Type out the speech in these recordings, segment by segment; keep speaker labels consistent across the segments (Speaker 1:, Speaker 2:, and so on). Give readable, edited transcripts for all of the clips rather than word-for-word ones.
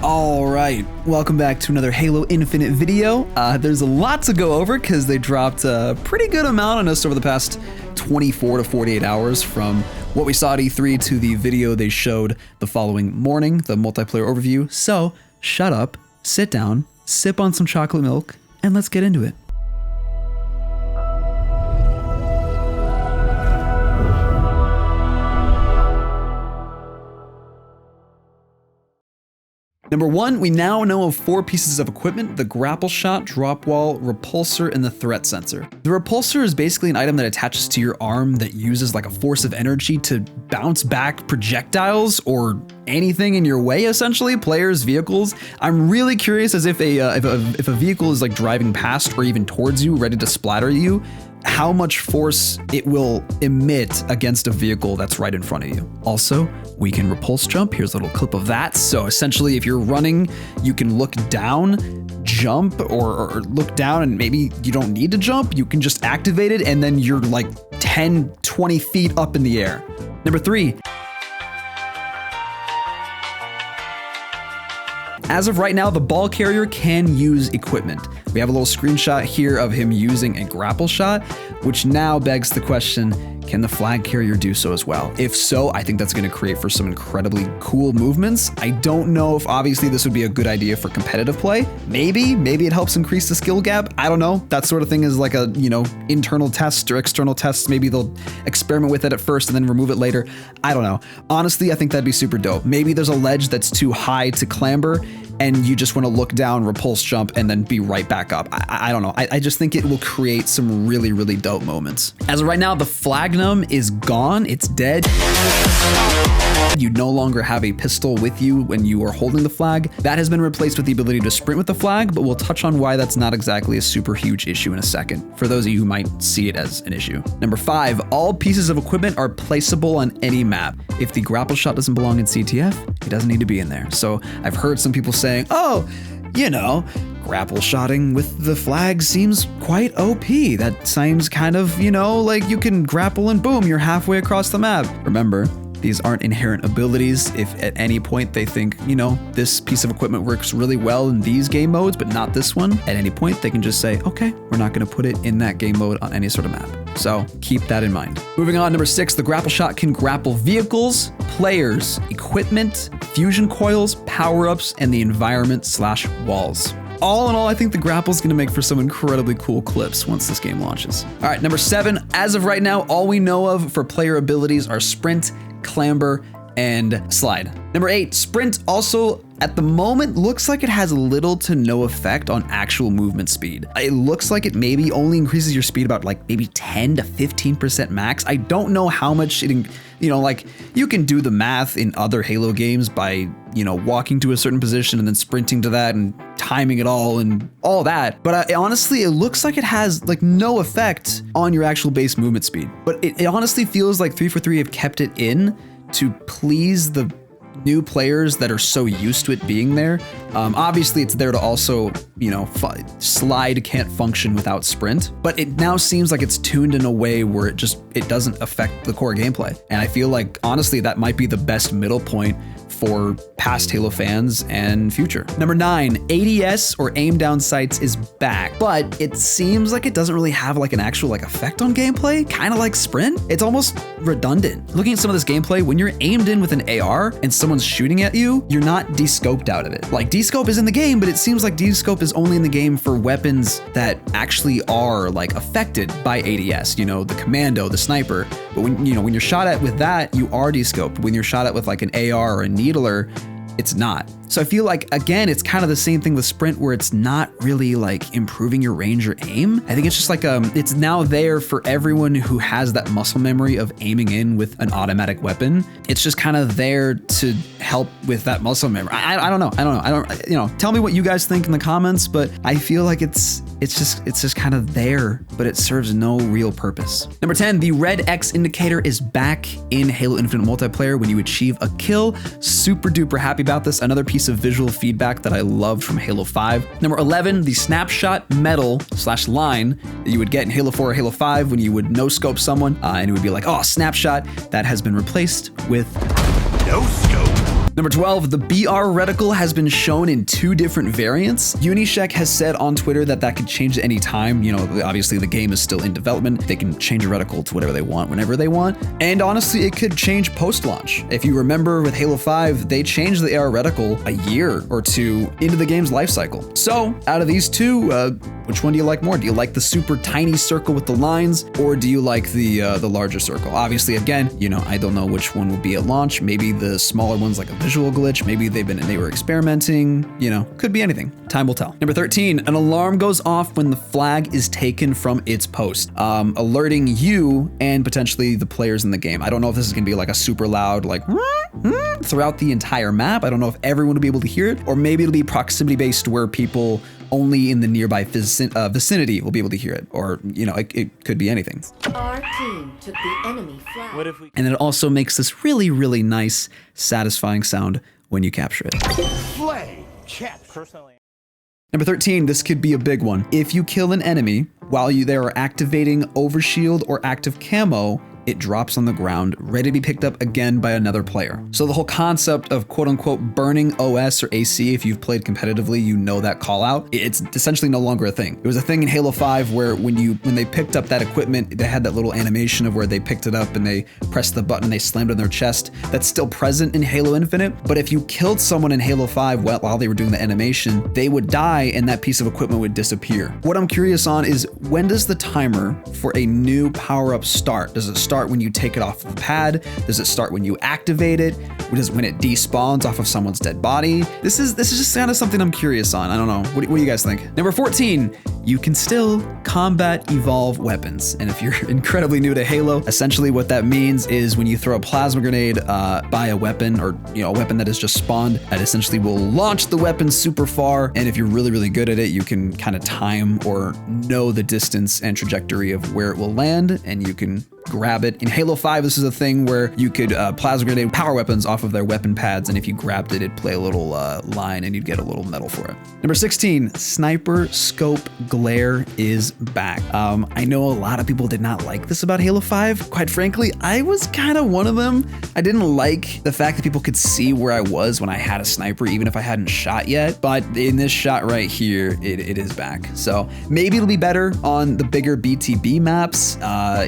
Speaker 1: All right, welcome back to another Halo Infinite video. There's a lot to go over because they dropped a pretty good amount on us over the past 24 to 48 hours from what we saw at E3 to the video they showed the following morning, the multiplayer overview. So shut up, sit down, sip on some chocolate milk, and let's get into it. Number one, we now know of 4 pieces of equipment: the grapple shot, drop wall, repulsor, and the threat sensor. The repulsor is basically an item that attaches to your arm that uses like a force of energy to bounce back projectiles or anything in your way, essentially, players, vehicles. I'm really curious as if a vehicle is like driving past or even towards you, ready to splatter you, how much force it will emit against a vehicle that's right in front of you. Also, we can repulse jump. Here's a little clip of that. So essentially, if you're running, you can look down, jump, or look down, and maybe you don't need to jump. You can just activate it, and then you're like 10, 20 feet up in the air. Number 3. As of right now, the ball carrier can use equipment. We have a little screenshot here of him using a grapple shot, which now begs the question, can the flag carrier do so as well? If so, I think that's going to create for some incredibly cool movements. I don't know if obviously this would be a good idea for competitive play. Maybe it helps increase the skill gap. I don't know. That sort of thing is like a, internal test or external test. Maybe they'll experiment with it at first and then remove it later. I don't know. Honestly, I think that'd be super dope. Maybe there's a ledge that's too high to clamber and you just want to look down, repulse jump, and then be right back up. I don't know. I just think it will create some really, really dope moments. As of right now, the flagnum is gone. It's dead. You no longer have a pistol with you when you are holding the flag. That has been replaced with the ability to sprint with the flag, but we'll touch on why that's not exactly a super huge issue in a second, for those of you who might see it as an issue. Number 5, all pieces of equipment are placeable on any map. If the grapple shot doesn't belong in CTF, it doesn't need to be in there. So I've heard some people saying, oh, grapple shotting with the flag seems quite OP. That seems kind of, like you can grapple and boom, you're halfway across the map. Remember, these aren't inherent abilities. If at any point they think, this piece of equipment works really well in these game modes, but not this one, at any point they can just say, okay, we're not going to put it in that game mode on any sort of map. So keep that in mind. Moving on, number 6, the grapple shot can grapple vehicles, players, equipment, fusion coils, power-ups, and the environment/walls. All in all, I think the grapple is going to make for some incredibly cool clips once this game launches. All right, number 7, as of right now, all we know of for player abilities are sprint, clamber, and slide. Number 8, sprint also at the moment looks like it has little to no effect on actual movement speed. It looks like it maybe only increases your speed about like maybe 10 to 15% max. I don't know how much it, you can do the math in other Halo games by, walking to a certain position and then sprinting to that and timing it all and all that. But honestly, it looks like it has like no effect on your actual base movement speed. But it honestly feels like 343 have kept it in to please the new players that are so used to it being there. Obviously it's there to also, slide can't function without sprint, but it now seems like it's tuned in a way where it doesn't affect the core gameplay. And I feel like honestly that might be the best middle point for past Halo fans and future. Number 9, ADS or aim down sights is back, but it seems like it doesn't really have like an actual effect on gameplay, kind of like sprint. It's almost redundant. Looking at some of this gameplay, when you're aimed in with an AR and someone's shooting at you, you're not descoped out of it. Like descope is in the game, but it seems like descope is only in the game for weapons that actually are like affected by ADS, the commando, the sniper. But when you're shot at with that, you are descoped. When you're shot at with like an AR or a needler, it's not. So I feel like, again, it's kind of the same thing with sprint where it's not really like improving your range or aim. I think it's just like, it's now there for everyone who has that muscle memory of aiming in with an automatic weapon. It's just kind of there to help with that muscle memory. I don't know. Tell me what you guys think in the comments, but I feel like it's just kind of there, but it serves no real purpose. Number 10, the red X indicator is back in Halo Infinite multiplayer when you achieve a kill. Super duper happy about this. Another piece of visual feedback that I loved from Halo 5. Number 11, the snapshot medal/line that you would get in Halo 4 or Halo 5 when you would no-scope someone, and it would be like, oh, snapshot, that has been replaced with
Speaker 2: no scope.
Speaker 1: Number 12, the BR reticle has been shown in 2 different variants. UniShek has said on Twitter that that could change at any time. You know, obviously the game is still in development. They can change a reticle to whatever they want, whenever they want. And honestly, it could change post-launch. If you remember with Halo 5, they changed the AR reticle a year or 2 into the game's life cycle. So out of these 2, which one do you like more? Do you like the super tiny circle with the lines, or do you like the larger circle? Obviously, again, you know, I don't know which one will be at launch. Maybe the smaller one's like a visual glitch. Maybe they were experimenting, you know, could be anything. Time will tell. Number 13, an alarm goes off when the flag is taken from its post, alerting you and potentially the players in the game. I don't know if this is gonna be like a super loud, like throughout the entire map. I don't know if everyone will be able to hear it, or maybe it'll be proximity based where people only in the nearby vicinity will be able to hear it, or, you know, it could be anything.
Speaker 2: Our team took the enemy flag.
Speaker 3: What if we...
Speaker 1: And it also makes this really, really nice, satisfying sound when you capture it.
Speaker 3: Flame catch. Personally.
Speaker 1: Number 13, this could be a big one. If you kill an enemy while they are activating overshield or active camo, it drops on the ground, ready to be picked up again by another player. So the whole concept of quote unquote burning OS or AC, if you've played competitively, you know that call out. It's essentially no longer a thing. It was a thing in Halo 5 where when they picked up that equipment, they had that little animation of where they picked it up and they pressed the button, they slammed it on their chest. That's still present in Halo Infinite, but if you killed someone in Halo 5 while they were doing the animation, they would die and that piece of equipment would disappear. What I'm curious on is, when does the timer for a new power-up start? Does it start when you take it off the pad? Does it start when you activate it? When it despawns off of someone's dead body? This is just kind of something I'm curious on. I don't know. What do you guys think? Number 14, you can still combat evolve weapons. And if you're incredibly new to Halo, essentially what that means is when you throw a plasma grenade by a weapon, or you know, a weapon that has just spawned, that essentially will launch the weapon super far. And if you're really, really good at it, you can kind of time or know the distance and trajectory of where it will land, and you can grab it. In Halo 5, this is a thing where you could plasma grenade power weapons off of their weapon pads, and if you grabbed it, it'd play a little line and you'd get a little medal for it. Number 16, sniper scope glare is back. I know a lot of people did not like this about Halo 5. Quite frankly, I was kind of one of them. I didn't like the fact that people could see where I was when I had a sniper, even if I hadn't shot yet. But in this shot right here, it is back. So maybe it'll be better on the bigger BTB maps,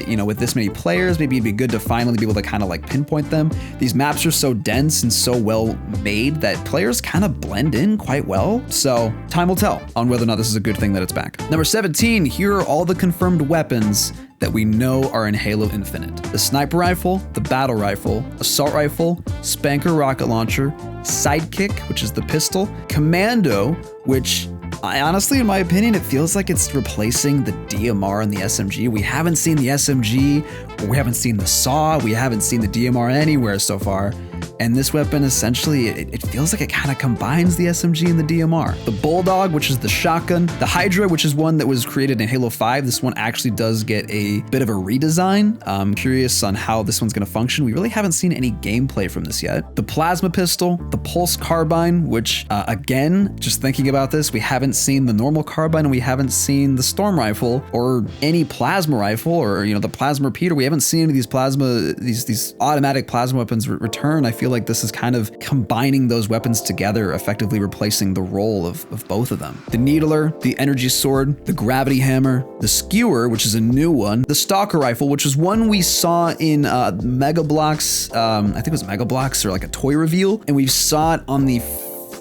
Speaker 1: you know, with this many players. Maybe it'd be good to finally be able to kind of like pinpoint them. These maps are so dense and so well made that players kind of blend in quite well. So time will tell on whether or not this is a good thing that it's back. Number 17, here are all the confirmed weapons that we know are in Halo Infinite. The sniper rifle, the battle rifle, assault rifle, spanker rocket launcher, sidekick, which is the pistol, commando, which honestly, in my opinion, it feels like it's replacing the DMR and the SMG. We haven't seen the SMG, or we haven't seen the SAW, we haven't seen the DMR anywhere so far. And this weapon, essentially, it feels like it kind of combines the SMG and the DMR. The Bulldog, which is the shotgun. The Hydra, which is one that was created in Halo 5. This one actually does get a bit of a redesign. I'm curious on how this one's going to function. We really haven't seen any gameplay from this yet. The Plasma Pistol, the Pulse Carbine, which, again, just thinking about this, we haven't seen the normal carbine, and we haven't seen the Storm Rifle, or any plasma rifle, or, you know, the Plasma Repeater. We haven't seen any of these plasma, these automatic plasma weapons return. I feel like this is kind of combining those weapons together, effectively replacing the role of both of them. The Needler, the Energy Sword, the Gravity Hammer, the Skewer, which is a new one, the Stalker Rifle, which is one we saw in Mega Bloks, I think it was Mega Bloks or like a toy reveal, and we saw it on the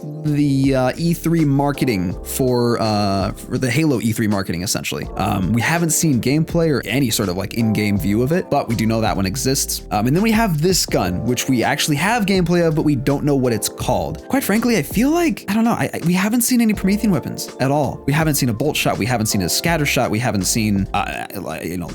Speaker 1: E3 marketing for the Halo E3 marketing, essentially. We haven't seen gameplay or any sort of like in-game view of it, but we do know that one exists. And then we have this gun, which we actually have gameplay of, but we don't know what it's called. Quite frankly, I feel like, I don't know, we haven't seen any Promethean weapons at all. We haven't seen a bolt shot, we haven't seen a scatter shot, we haven't seen, you know,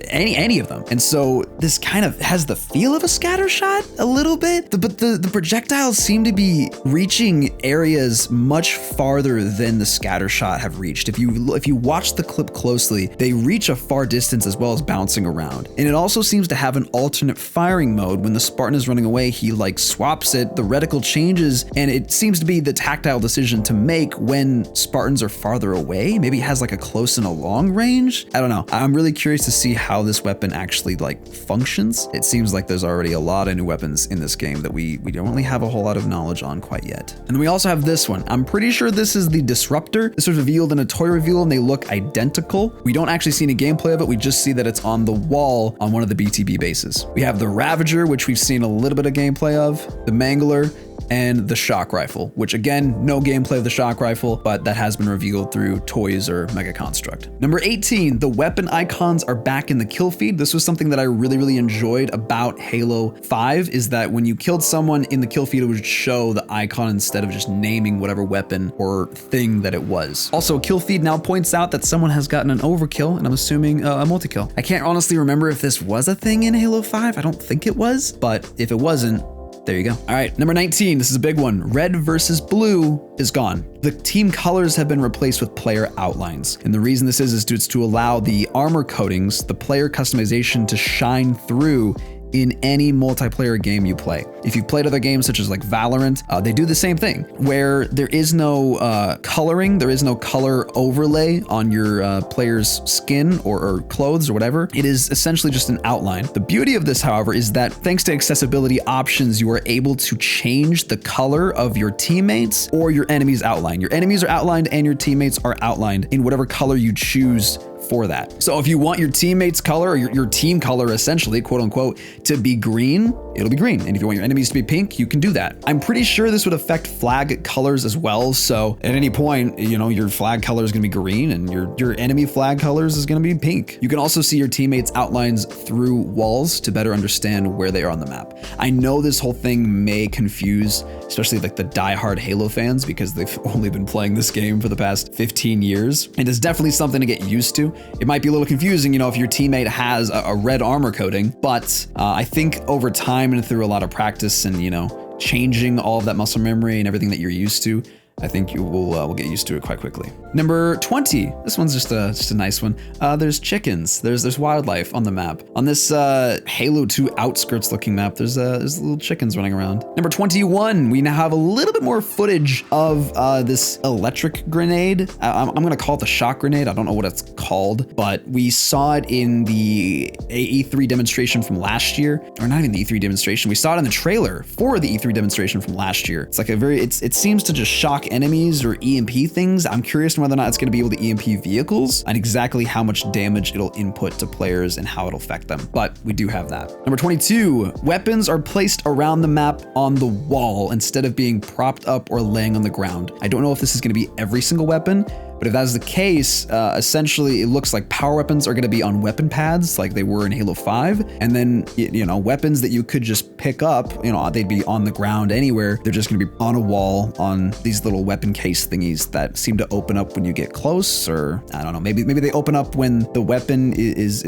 Speaker 1: any of them. And so this kind of has the feel of a scatter shot a little bit, but the projectiles seem to be reaching reaching areas much farther than the scatter shot have reached. If you watch the clip closely, they reach a far distance as well as bouncing around. And it also seems to have an alternate firing mode. When the Spartan is running away, he like swaps it, the reticle changes, and it seems to be the tactile decision to make when Spartans are farther away. Maybe it has like a close and a long range. I don't know. I'm really curious to see how this weapon actually like functions. It seems like there's already a lot of new weapons in this game that we don't really have a whole lot of knowledge on quite yet. And then we also have this one. I'm pretty sure this is the Disruptor. This was revealed in a toy reveal and they look identical. We don't actually see any gameplay of it. We just see that it's on the wall on one of the BTB bases. We have the Ravager, which we've seen a little bit of gameplay of, the Mangler, and the shock rifle, which again, no gameplay of the shock rifle, but that has been revealed through toys or Mega Construct. Number 18, the weapon icons are back in the kill feed. This was something that I really enjoyed about Halo 5, is that when you killed someone in the kill feed, it would show the icon instead of just naming whatever weapon or thing that it was. Also, kill feed now points out that someone has gotten an overkill, and I'm assuming a multi-kill. I can't honestly remember if this was a thing in Halo 5. I don't think it was, but if it wasn't, there you go. All right, number 19, this is a big one. Red versus blue is gone. The team colors have been replaced with player outlines. And the reason this is to allow the armor coatings, the player customization to shine through in any multiplayer game you play. If you've played other games such as like Valorant, they do the same thing where there is no coloring, there is no color overlay on your player's skin or clothes or whatever. It is essentially just an outline. The beauty of this, however, is that thanks to accessibility options, you are able to change the color of your teammates or your enemy's outline. Your enemies are outlined and your teammates are outlined in whatever color you choose for that. So if you want your teammates color or your team color, essentially, quote unquote, to be green, it'll be green. And if you want your enemies to be pink, you can do that. I'm pretty sure this would affect flag colors as well. So at any point, you know, your flag color is gonna be green and your enemy flag colors is gonna be pink. You can also see your teammates' outlines through walls to better understand where they are on the map. I know this whole thing may confuse, especially like the diehard Halo fans, because they've only been playing this game for the past 15 years. And it's definitely something to get used to. It might be a little confusing, you know, if your teammate has a red armor coating, but I think over time and through a lot of practice and, you know, changing all of that muscle memory and everything that you're used to, I think you will get used to it quite quickly. Number 20, this one's just a nice one. There's chickens, there's wildlife on the map. On this Halo 2 outskirts looking map, there's little chickens running around. Number 21, we now have a little bit more footage of this electric grenade. I'm gonna call it the shock grenade. I don't know what it's called, but we saw it in the E3 demonstration from last year, or not even the E3 demonstration. We saw it in the trailer for the E3 demonstration from last year. It's like it seems to just shock enemies or EMP things. I'm curious on whether or not it's going to be able to EMP vehicles and exactly how much damage it'll input to players and how it'll affect them. But we do have that. Number 22, weapons are placed around the map on the wall instead of being propped up or laying on the ground. I don't know if this is going to be every single weapon, but if that's the case, essentially it looks like power weapons are going to be on weapon pads like they were in Halo 5. And then, you know, weapons that you could just pick up, you know, they'd be on the ground anywhere. They're just going to be on a wall on these little weapon case thingies that seem to open up when you get close, or I don't know, maybe they open up when the weapon has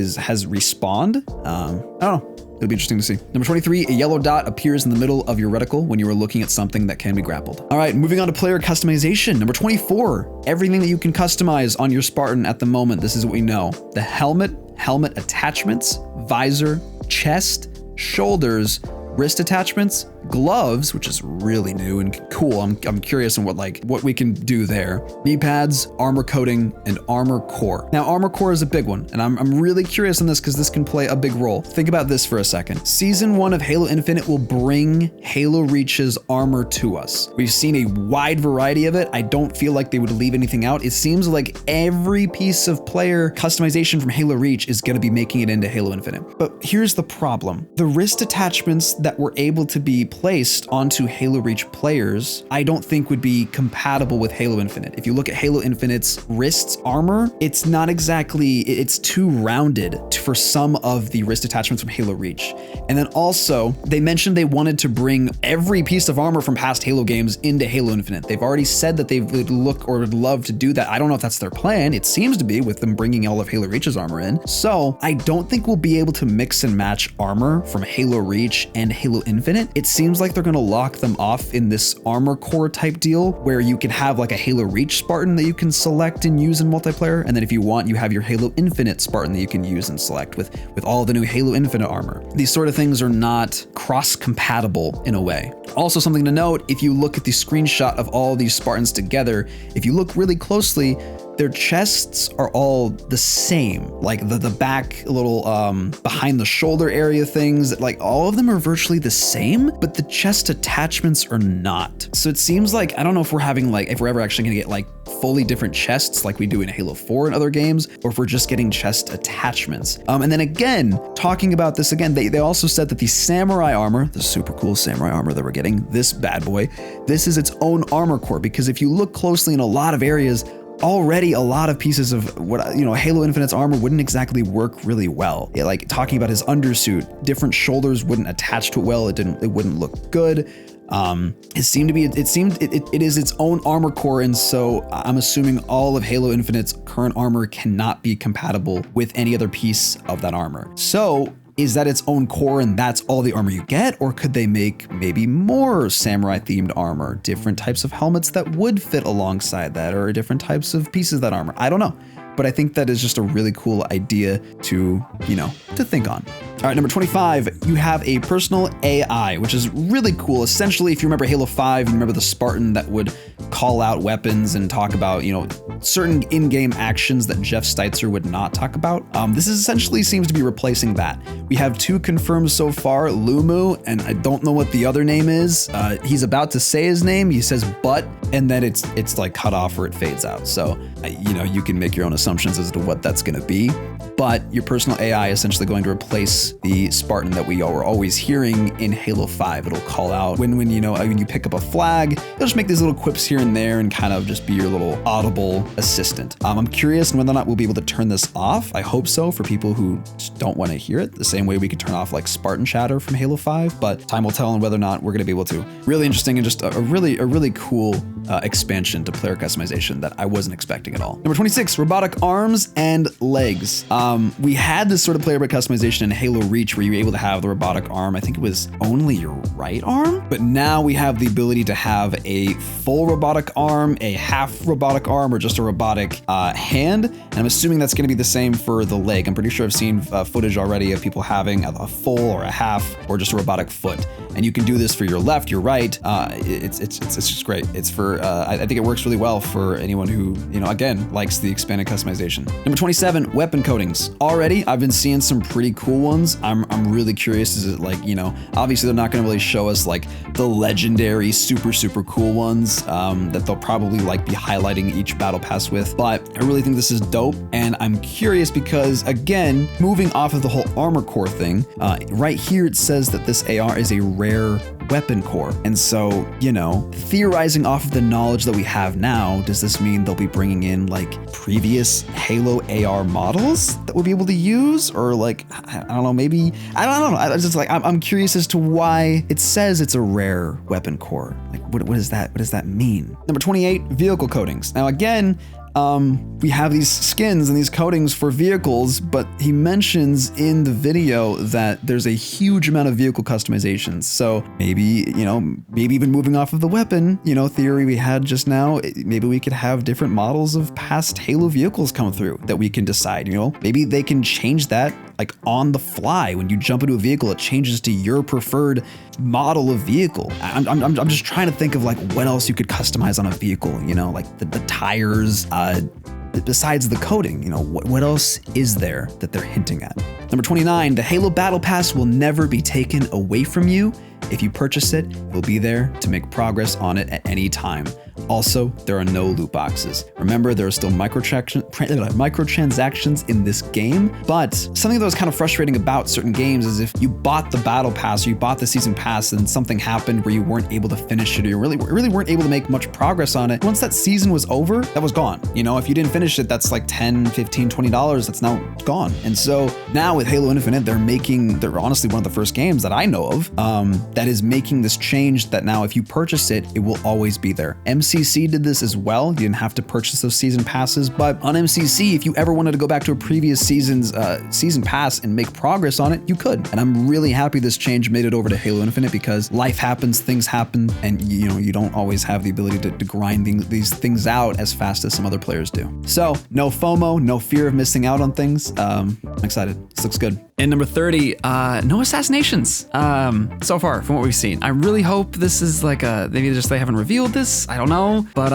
Speaker 1: respawned. I don't know. It'll be interesting to see. Number 23, a yellow dot appears in the middle of your reticle when you are looking at something that can be grappled. All right, moving on to player customization. Number 24, everything that you can customize on your Spartan at the moment. This is what we know. The helmet attachments, visor, chest, shoulders, wrist attachments, gloves, which is really new and cool. I'm curious on what we can do there. Knee pads, armor coating, and armor core. Now, armor core is a big one, and I'm really curious on this because this can play a big role. Think about this for a second. Season 1 of Halo Infinite will bring Halo Reach's armor to us. We've seen a wide variety of it. I don't feel like they would leave anything out. It seems like every piece of player customization from Halo Reach is going to be making it into Halo Infinite. But here's the problem. The wrist attachments that were able to be placed onto Halo Reach players, I don't think would be compatible with Halo Infinite. If you look at Halo Infinite's wrists armor, it's not exactly, it's too rounded for some of the wrist attachments from Halo Reach. And then also, they mentioned they wanted to bring every piece of armor from past Halo games into Halo Infinite. They've already said that they would look or would love to do that. I don't know if that's their plan. It seems to be, with them bringing all of Halo Reach's armor in. So I don't think we'll be able to mix and match armor from Halo Reach and Halo Infinite. It seems seems like they're gonna lock them off in this armor core type deal where you can have like a Halo Reach Spartan that you can select and use in multiplayer. And then if you want, you have your Halo Infinite Spartan that you can use and select with all the new Halo Infinite armor. These sort of things are not cross-compatible in a way. Also something to note, if you look at the screenshot of all these Spartans together, if you look really closely, their chests are all the same. Like the back little behind the shoulder area things, like all of them are virtually the same, but the chest attachments are not. So it seems like, I don't know if we're ever actually gonna get like fully different chests like we do in Halo 4 and other games, or if we're just getting chest attachments. And then again, talking about this again, they also said that the samurai armor, the super cool samurai armor that we're getting, this bad boy, this is its own armor core, because if you look closely in a lot of areas, already a lot of pieces of what, you know, Halo Infinite's armor wouldn't exactly work really well. Yeah, like talking about his undersuit, different shoulders wouldn't attach to it well. It wouldn't look good. It is its own armor core, and so I'm assuming all of Halo Infinite's current armor cannot be compatible with any other piece of that armor. So is that its own core and that's all the armor you get? Or could they make maybe more samurai themed armor, different types of helmets that would fit alongside that, or different types of pieces of that armor? I don't know. But I think that is just a really cool idea to think on. All right, number 25, you have a personal AI, which is really cool. Essentially, if you remember Halo 5, you remember the Spartan that would call out weapons and talk about, certain in-game actions that Jeff Steitzer would not talk about. This essentially seems to be replacing that. We have 2 confirmed so far, Lumu, and I don't know what the other name is. He's about to say his name, he says but, and then it's like cut off or it fades out. So, you can make your own assumptions as to what that's gonna be. But your personal AI is essentially going to replace the Spartan that we were always hearing in Halo 5. It'll call out when you pick up a flag, it'll just make these little quips here and there and kind of just be your little audible assistant. I'm curious whether or not we'll be able to turn this off. I hope so, for people who just don't want to hear it, the same way we could turn off like Spartan chatter from Halo 5, but time will tell on whether or not we're going to be able to. Really interesting and just a really cool expansion to player customization that I wasn't expecting at all. Number 26, robotic arms and legs. We had this sort of player customization in Halo Reach where you were able to have the robotic arm. I think it was only your right arm, but now we have the ability to have a full robotic arm, a half robotic arm, or just a robotic hand. And I'm assuming that's going to be the same for the leg. I'm pretty sure I've seen footage already of people having a full or a half or just a robotic foot. And you can do this for your left, your right. It's just great. It's for, I think it works really well for anyone who, again, likes the expanded customization. Number 27, weapon coatings. Already, I've been seeing some pretty cool ones. I'm really curious. Is it like, obviously they're not going to really show us like the legendary super cool ones that they'll probably like be highlighting each battle pass with. But I really think this is dope. And I'm curious because, again, moving off of the whole armor core thing, right here it says that this AR is a rare weapon core. And so, theorizing off of the knowledge that we have now, does this mean they'll be bringing in like previous Halo AR models that we'll be able to use? Or like, I don't know, maybe, I don't know. I'm curious as to why it says it's a rare weapon core. Like, what does that mean? Number 28, vehicle coatings. Now again, we have these skins and these coatings for vehicles, but he mentions in the video that there's a huge amount of vehicle customizations. So maybe even moving off of the weapon, theory we had just now, maybe we could have different models of past Halo vehicles come through that we can decide, maybe they can change that like on the fly. When you jump into a vehicle, it changes to your preferred model of vehicle. I'm just trying to think of like what else you could customize on a vehicle, like the tires, besides the coating, what else is there that they're hinting at? Number 29, the Halo Battle Pass will never be taken away from you. If you purchase it, you'll be there to make progress on it at any time. Also, there are no loot boxes. Remember, there are still microtransactions in this game, but something that was kind of frustrating about certain games is if you bought the battle pass or you bought the season pass and something happened where you weren't able to finish it or you really weren't able to make much progress on it, once that season was over, that was gone. If you didn't finish it, that's like $10, $15, $20 that's now gone. And so now with Halo Infinite, they're honestly one of the first games that I know of that is making this change that now if you purchase it, it will always be there. MCC did this as well. You didn't have to purchase those season passes, but on MCC, if you ever wanted to go back to a previous season's season pass and make progress on it, you could. And I'm really happy this change made it over to Halo Infinite, because life happens, things happen, and you don't always have the ability to grind these things out as fast as some other players do. So no FOMO, no fear of missing out on things. I'm excited. This looks good. And number 30, no assassinations so far from what we've seen. I really hope this is like maybe just they haven't revealed this. I don't know, but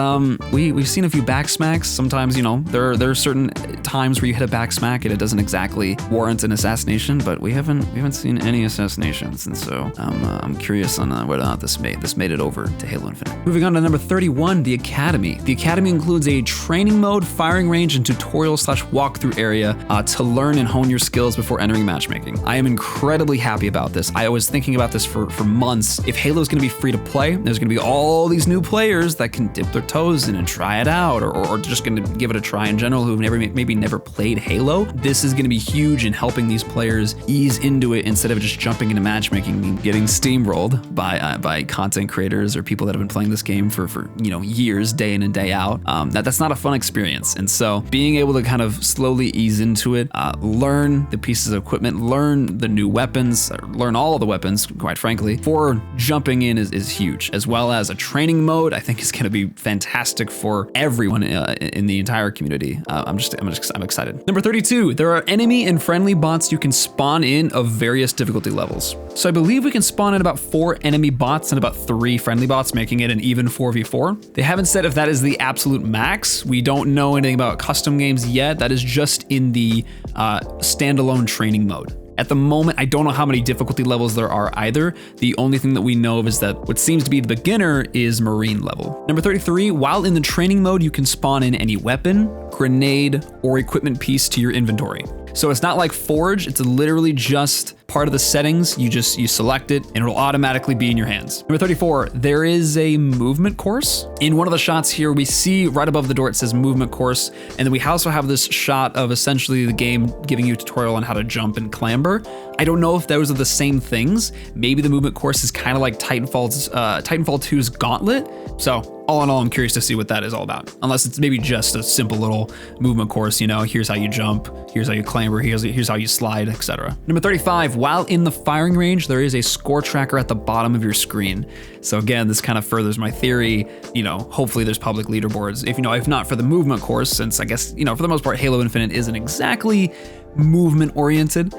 Speaker 1: we've seen a few backsmacks. Sometimes, there are certain times where you hit a backsmack and it doesn't exactly warrant an assassination, but we haven't seen any assassinations, and so I'm curious on whether or not this made it over to Halo Infinite. Moving on to number 31, the Academy. The Academy includes a training mode, firing range, and tutorial/walkthrough area to learn and hone your skills before entering matchmaking. I am incredibly happy about this. I was thinking about this for months. If Halo's gonna be free to play, there's gonna be all these new players that can dip their toes in and try it out, or just gonna give it a try in general who've maybe never played Halo. This is gonna be huge in helping these players ease into it instead of just jumping into matchmaking and getting steamrolled by content creators or people that have been playing this game for years, day in and day out. That's not a fun experience. And so being able to kind of slowly ease into it, learn the pieces of equipment, learn the new weapons, learn all of the weapons, quite frankly, for jumping in is huge, as well as a training mode. I think is going to be fantastic for everyone in the entire community. I'm excited. Number 32, there are enemy and friendly bots you can spawn in of various difficulty levels. So I believe we can spawn in about 4 enemy bots and about 3 friendly bots, making it an even 4v4. They haven't said if that is the absolute max. We don't know anything about custom games yet. That is just in the standalone training mode. At the moment, I don't know how many difficulty levels there are either. The only thing that we know of is that what seems to be the beginner is Marine level. Number 33, while in the training mode, you can spawn in any weapon, grenade, or equipment piece to your inventory. So it's not like Forge, it's literally just part of the settings. You select it and it'll automatically be in your hands. Number 34, there is a movement course. In one of the shots here, we see right above the door, it says movement course. And then we also have this shot of essentially the game giving you a tutorial on how to jump and clamber. I don't know if those are the same things. Maybe the movement course is kind of like Titanfall 2's Gauntlet. So all in all, I'm curious to see what that is all about. Unless it's maybe just a simple little movement course, here's how you jump, here's how you clamber, here's how you slide, etc. Number 35, while in the firing range, there is a score tracker at the bottom of your screen. So again, this kind of furthers my theory, hopefully there's public leaderboards. If not for the movement course, since I guess, for the most part, Halo Infinite isn't exactly movement oriented.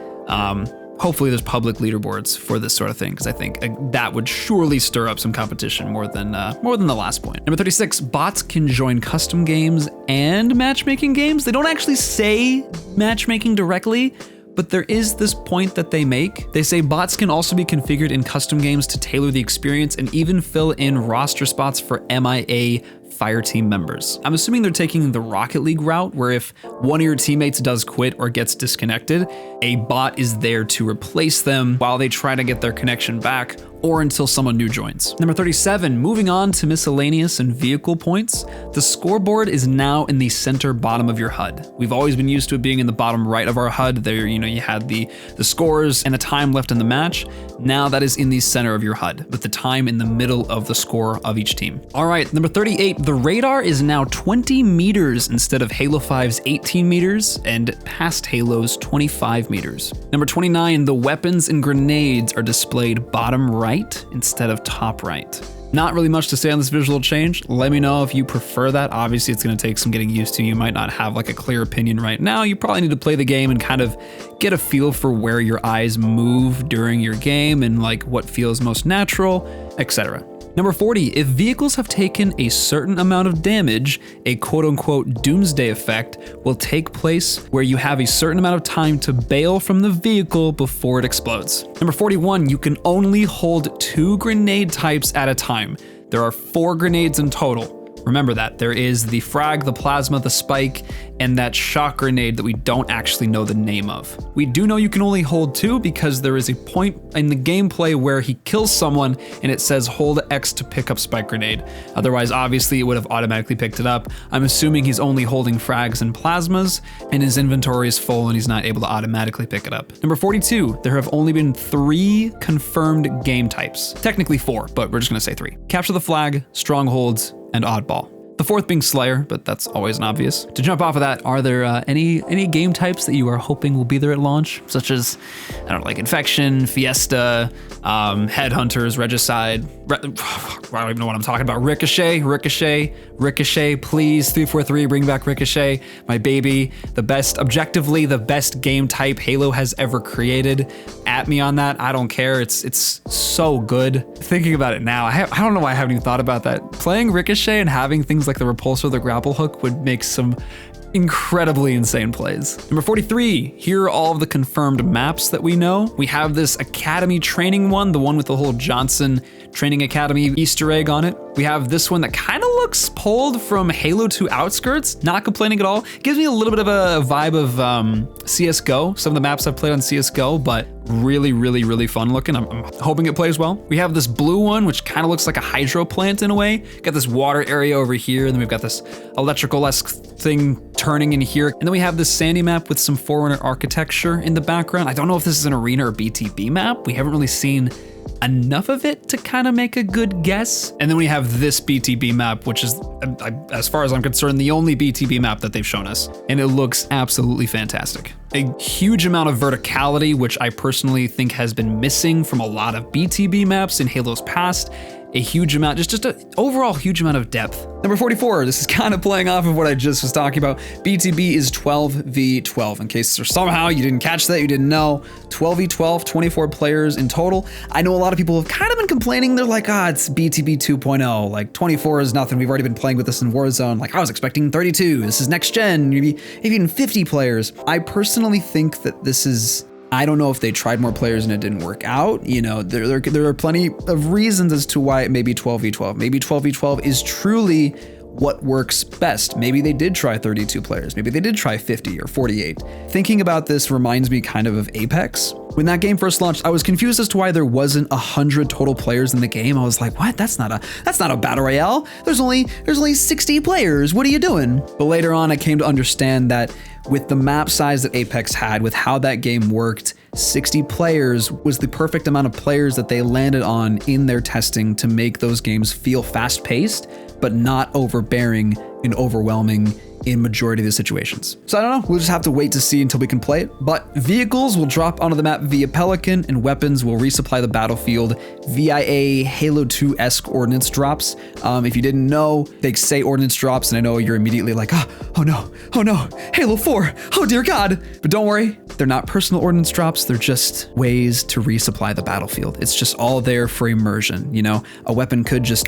Speaker 1: Hopefully there's public leaderboards for this sort of thing, because I think that would surely stir up some competition more than the last point. Number 36, bots can join custom games and matchmaking games. They don't actually say matchmaking directly, but there is this point that they make. They say bots can also be configured in custom games to tailor the experience and even fill in roster spots for MIA Fireteam members. I'm assuming they're taking the Rocket League route, where if one of your teammates does quit or gets disconnected, a bot is there to replace them while they try to get their connection back, or until someone new joins. Number 37, moving on to miscellaneous and vehicle points. The scoreboard is now in the center bottom of your HUD. We've always been used to it being in the bottom right of our HUD. There, you had the scores and the time left in the match. Now that is in the center of your HUD, with the time in the middle of the score of each team. All right, number 38, the radar is now 20 meters instead of Halo 5's 18 meters and past Halo's 25 meters. Number 29, the weapons and grenades are displayed bottom right instead of top right. Not really much to say on this visual change. Let me know if you prefer that. Obviously, it's going to take some getting used to. You might not have like a clear opinion right now. You probably need to play the game and kind of get a feel for where your eyes move during your game and like what feels most natural, etc. Number 40, if vehicles have taken a certain amount of damage, a quote-unquote doomsday effect will take place where you have a certain amount of time to bail from the vehicle before it explodes. Number 41, you can only hold 2 grenade types at a time. There are 4 grenades in total. Remember that. There is the frag, the plasma, the spike, and that shock grenade that we don't actually know the name of. We do know you can only hold 2 because there is a point in the gameplay where he kills someone and it says hold X to pick up spike grenade. Otherwise, obviously, it would have automatically picked it up. I'm assuming he's only holding frags and plasmas and his inventory is full and he's not able to automatically pick it up. Number 42, there have only been 3 confirmed game types. Technically 4, but we're just gonna say 3. Capture the flag, strongholds, and oddball. The fourth being Slayer, but that's always an obvious. To jump off of that, are there any game types that you are hoping will be there at launch, such as, I don't know, like Infection, Fiesta, Headhunters, Regicide, I don't even know what I'm talking about. Ricochet, please, 343, bring back Ricochet, my baby, the best, objectively the best game type Halo has ever created. At me on that, I don't care, it's so good. Thinking about it now, I don't know why I haven't even thought about that. Playing Ricochet and having things like the repulsor, the grapple hook would make some incredibly insane plays. Number 43, here are all of the confirmed maps that we know. We have this Academy training one, the one with the whole Johnson Training Academy Easter egg on it. We have this one that kind of looks pulled from Halo 2 Outskirts, not complaining at all. Gives me a little bit of a vibe of CSGO, some of the maps I've played on CSGO, but really fun looking. I'm hoping it plays well. We have this blue one, which kind of looks like a hydro plant in a way. Got this water area over here, and then we've got this electrical-esque thing turning in here. And then we have this sandy map with some Forerunner architecture in the background. I don't know if this is an arena or BTB map. We haven't really seen enough of it to kind of make a good guess. And then we have this BTB map, which is, as far as I'm concerned, the only BTB map that they've shown us. And it looks absolutely fantastic. A huge amount of verticality, which I personally think has been missing from a lot of BTB maps in Halo's past. A huge amount, just an overall huge amount of depth. Number 44, this is kind of playing off of what I just was talking about. BTB is 12v12, in case somehow you didn't catch that, you didn't know. 12v12, 24 players in total. I know a lot of people have kind of been complaining. They're like, it's BTB 2.0, like 24 is nothing. We've already been playing with this in Warzone. Like I was expecting 32, this is next gen, maybe even 50 players. I personally think that this is, I don't know if they tried more players and it didn't work out. You know, there are plenty of reasons as to why it may be 12v12. Maybe 12v12 is truly what works best. Maybe they did try 32 players. Maybe they did try 50 or 48. Thinking about this reminds me kind of Apex. When that game first launched, I was confused as to why there wasn't 100 total players in the game. I was like, what? That's not a battle royale. There's only 60 players. What are you doing? But later on, I came to understand that with the map size that Apex had, with how that game worked, 60 players was the perfect amount of players that they landed on in their testing to make those games feel fast-paced, but not overbearing and overwhelming in majority of the situations. So I don't know, we'll just have to wait to see until we can play it. But vehicles will drop onto the map via Pelican, and weapons will resupply the battlefield via a Halo 2-esque ordnance drops. If you didn't know, they say ordnance drops, and I know you're immediately like, oh no, Halo 4, oh dear God. But don't worry, they're not personal ordnance drops, they're just ways to resupply the battlefield. It's just all there for immersion, you know? A weapon could just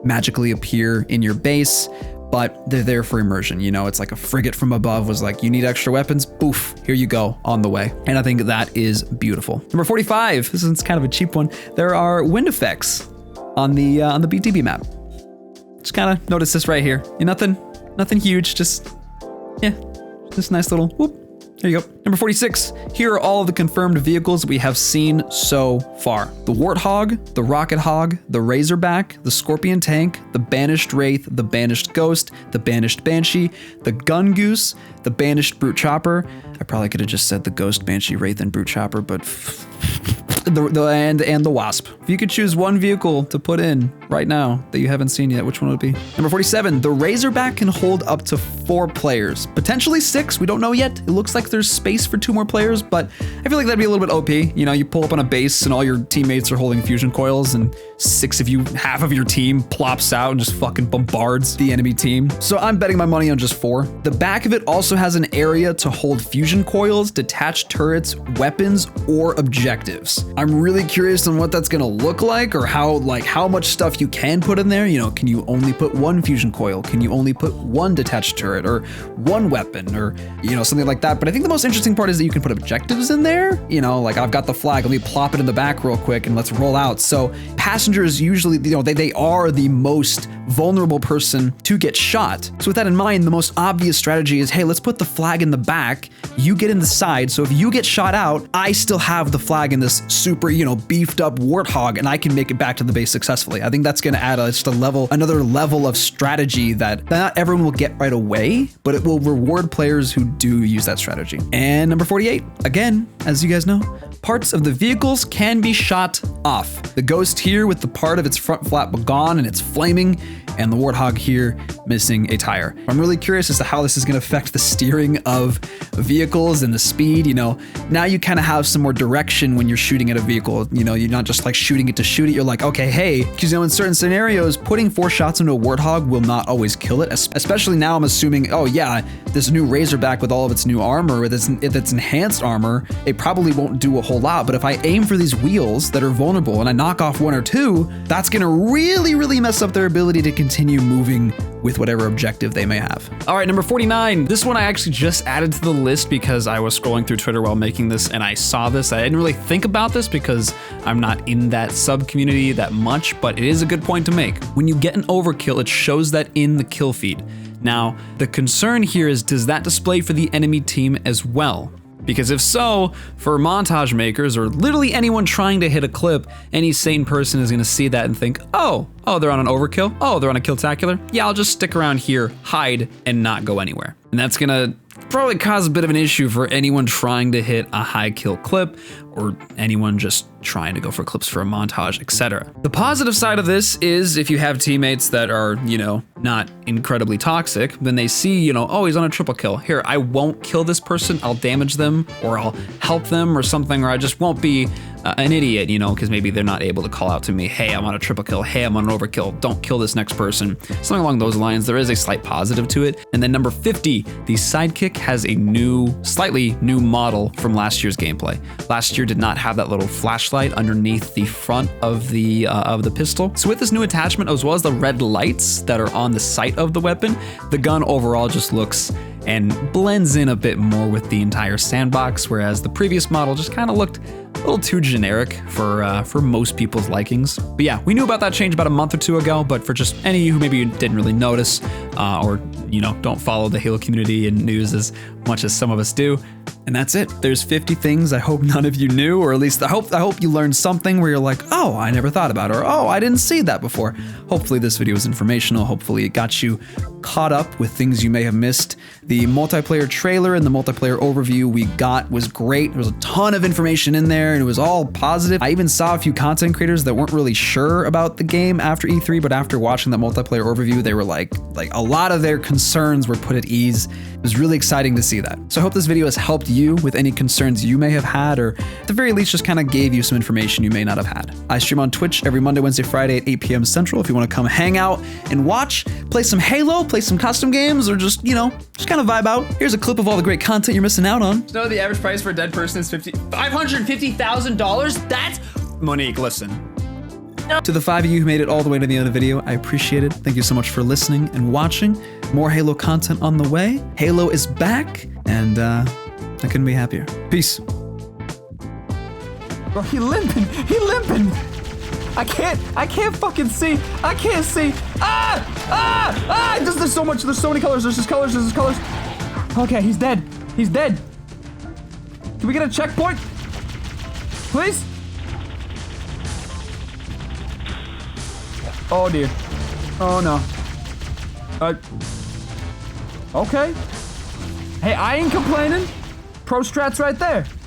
Speaker 1: magically appear in your base, but they're there for immersion. You know, it's like a frigate from above was like, you need extra weapons? Boof, here you go, on the way. And I think that is beautiful. Number 45, this is kind of a cheap one. There are wind effects on the BTB map. Just kind of notice this right here. Nothing huge, just a nice little whoop. There you go. Number 46, here are all of the confirmed vehicles we have seen so far. The Warthog, the Rocket Hog, the Razorback, the Scorpion Tank, the Banished Wraith, the Banished Ghost, the Banished Banshee, the Gun Goose, the Banished Brute Chopper. I probably could have just said the Ghost, Banshee, Wraith, and Brute Chopper, but and the Wasp. If you could choose one vehicle to put in right now that you haven't seen yet, which one would it be? Number 47, the Razorback can hold up to 4 players, potentially 6. We don't know yet. It looks like there's space for 2 more players, but I feel like that'd be a little bit OP. You know, you pull up on a base and all your teammates are holding fusion coils, and 6 of you, half of your team plops out and just fucking bombards the enemy team. So I'm betting my money on just 4. The back of it also has an area to hold fusion coils, detached turrets, weapons, or objectives. I'm really curious on what that's gonna look like, or how much stuff you can put in there. You know, can you only put 1 fusion coil? Can you only put 1 detached turret, or 1 weapon, or, you know, something like that. But I think the most interesting part is that you can put objectives in there. You know, like I've got the flag, let me plop it in the back real quick and let's roll out. So passengers usually, you know, they are the most vulnerable person to get shot. So with that in mind, the most obvious strategy is, hey, let's put the flag in the back, you get in the side, so if you get shot out, I still have the flag in this super, you know, beefed up Warthog, and I can make it back to the base successfully. I think that's gonna add another level of strategy that not everyone will get right away, but it will reward players who do use that strategy. And number 48, again, as you guys know, Parts of the vehicles can be shot off. The Ghost here with the part of its front flap gone and it's flaming, and the Warthog here missing a tire. I'm really curious as to how this is going to affect the steering of vehicles and the speed. You know, now you kind of have some more direction when you're shooting at a vehicle. You know, you're not just like shooting it to shoot it. You're like, okay, hey, because you know, in certain scenarios, putting 4 shots into a Warthog will not always kill it. Especially now, I'm assuming, oh yeah, this new Razorback with all of its new armor, with its enhanced armor, it probably won't do a whole lot. But if I aim for these wheels that are vulnerable and I knock off 1 or 2, that's going to really mess up their ability to continue moving with whatever objective they may have. All right, number 49. This one I actually just added to the list because I was scrolling through Twitter while making this and I saw this. I didn't really think about this because I'm not in that sub community that much, but it is a good point to make. When you get an overkill, it shows that in the kill feed. Now, the concern here is, does that display for the enemy team as well? Because if so, for montage makers or literally anyone trying to hit a clip, any sane person is gonna see that and think, oh, they're on an overkill. Oh, they're on a killtacular. Yeah, I'll just stick around here, hide, and not go anywhere. And that's gonna probably cause a bit of an issue for anyone trying to hit a high kill clip or anyone just trying to go for clips for a montage, etc. The positive side of this is if you have teammates that are, you know, not incredibly toxic, then they see, you know, oh, he's on a triple kill. Here, I won't kill this person. I'll damage them or I'll help them or something, or I just won't be an idiot, you know, because maybe they're not able to call out to me, hey, I'm on a triple kill. Hey, I'm on an overkill. Don't kill this next person. Something along those lines. There is a slight positive to it. And then number 50, the sidekick has a slightly new model from last year's gameplay. Last year did not have that little flashlight underneath the front of the pistol. So with this new attachment, as well as the red lights that are on the sight of the weapon, the gun overall just looks and blends in a bit more with the entire sandbox, whereas the previous model just kind of looked a little too generic for most people's likings. But yeah, we knew about that change about a month or 2 ago, but for just any of you who maybe didn't really notice or, you know, don't follow the Halo community and news as much as some of us do, and that's it. There's 50 things I hope none of you knew, or at least I hope you learned something where you're like, oh, I never thought about it, or oh, I didn't see that before. Hopefully this video was informational. Hopefully it got you caught up with things you may have missed. The multiplayer trailer and the multiplayer overview we got was great. There was a ton of information in there and it was all positive. I even saw a few content creators that weren't really sure about the game after E3, but after watching that multiplayer overview, they were like a lot of their concerns were put at ease. It was really exciting to see that. So I hope this video has helped you with any concerns you may have had, or at the very least just kind of gave you some information you may not have had. I stream on Twitch every Monday, Wednesday, Friday at 8 p.m. Central if you want to come hang out and watch, play some Halo, play some custom games, or just, you know, just kind of vibe out. Here's a clip of all the great content you're missing out on.
Speaker 4: No, the average price for a dead person is $550,000? That's... Monique, listen.
Speaker 1: To the 5 of you who made it all the way to the end of the video, I appreciate it. Thank you so much for listening and watching. More Halo content on the way. Halo is back, and I couldn't be happier. Peace.
Speaker 4: Bro, he limping. I can't fucking see. I can't see. There's so many colors. There's just colors. Okay, he's dead. Can we get a checkpoint? Please? Oh dear. Oh no. Okay. Hey, I ain't complaining. Pro strats right there.